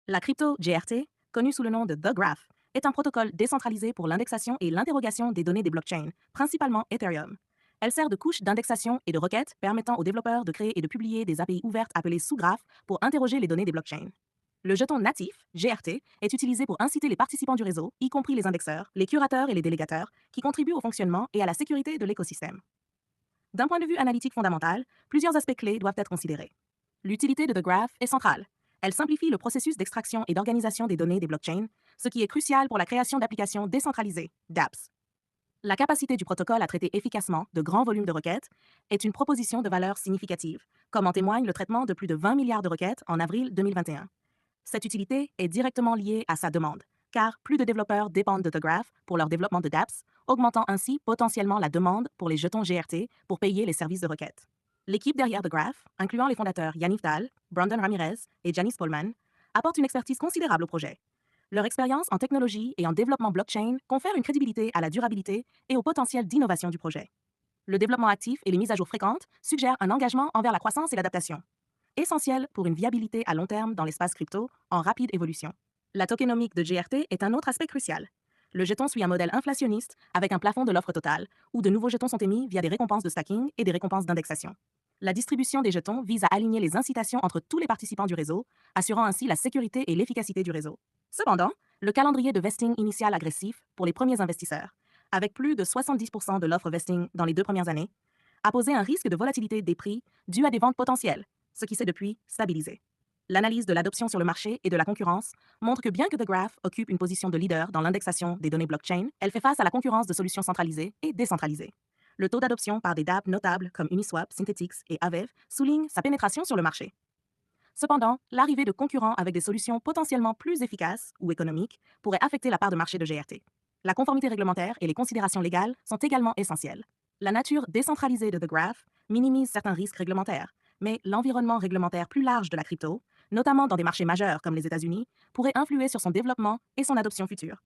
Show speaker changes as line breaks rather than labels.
La crypto GRT, connue sous le nom de The Graph, est un protocole décentralisé pour l'indexation et l'interrogation des données des blockchains, principalement Ethereum. Elle sert de couche d'indexation et de requête permettant aux développeurs de créer et de publier des API ouvertes appelées sous-graphes pour interroger les données des blockchains. Le jeton natif, GRT, est utilisé pour inciter les participants du réseau, y compris les indexeurs, les curateurs et les délégateurs, qui contribuent au fonctionnement et à la sécurité de l'écosystème. D'un point de vue analytique fondamental, plusieurs aspects clés doivent être considérés. L'utilité de The Graph est centrale. Elle simplifie le processus d'extraction et d'organisation des données des blockchains, ce qui est crucial pour la création d'applications décentralisées, dApps. La capacité du protocole à traiter efficacement de grands volumes de requêtes est une proposition de valeur significative, comme en témoigne le traitement de plus de 20 milliards de requêtes en avril 2021. Cette utilité est directement liée à sa demande, car plus de développeurs dépendent de The Graph pour leur développement de dApps, augmentant ainsi potentiellement la demande pour les jetons GRT pour payer les services de requête. L'équipe derrière The Graph, incluant les fondateurs Yaniv Tal, Brandon Ramirez et Janice Polman, apporte une expertise considérable au projet. Leur expérience en technologie et en développement blockchain confère une crédibilité à la durabilité et au potentiel d'innovation du projet. Le développement actif et les mises à jour fréquentes suggèrent un engagement envers la croissance et l'adaptation, essentiel pour une viabilité à long terme dans l'espace crypto en rapide évolution. La tokenomique de GRT est un autre aspect crucial. Le jeton suit un modèle inflationniste avec un plafond de l'offre totale, où de nouveaux jetons sont émis via des récompenses de stacking et des récompenses d'indexation. La distribution des jetons vise à aligner les incitations entre tous les participants du réseau, assurant ainsi la sécurité et l'efficacité du réseau. Cependant, le calendrier de vesting initial agressif pour les premiers investisseurs, avec plus de 70% de l'offre vesting dans les 2 premières années, a posé un risque de volatilité des prix dû à des ventes potentielles, ce qui s'est depuis stabilisé. L'analyse de l'adoption sur le marché et de la concurrence montre que bien que The Graph occupe une position de leader dans l'indexation des données blockchain, elle fait face à la concurrence de solutions centralisées et décentralisées. Le taux d'adoption par des dApps notables comme Uniswap, Synthetix et Aave souligne sa pénétration sur le marché. Cependant, l'arrivée de concurrents avec des solutions potentiellement plus efficaces ou économiques pourrait affecter la part de marché de GRT. La conformité réglementaire et les considérations légales sont également essentielles. La nature décentralisée de The Graph minimise certains risques réglementaires, mais l'environnement réglementaire plus large de la crypto, notamment dans des marchés majeurs comme les États-Unis, pourrait influer sur son développement et son adoption future.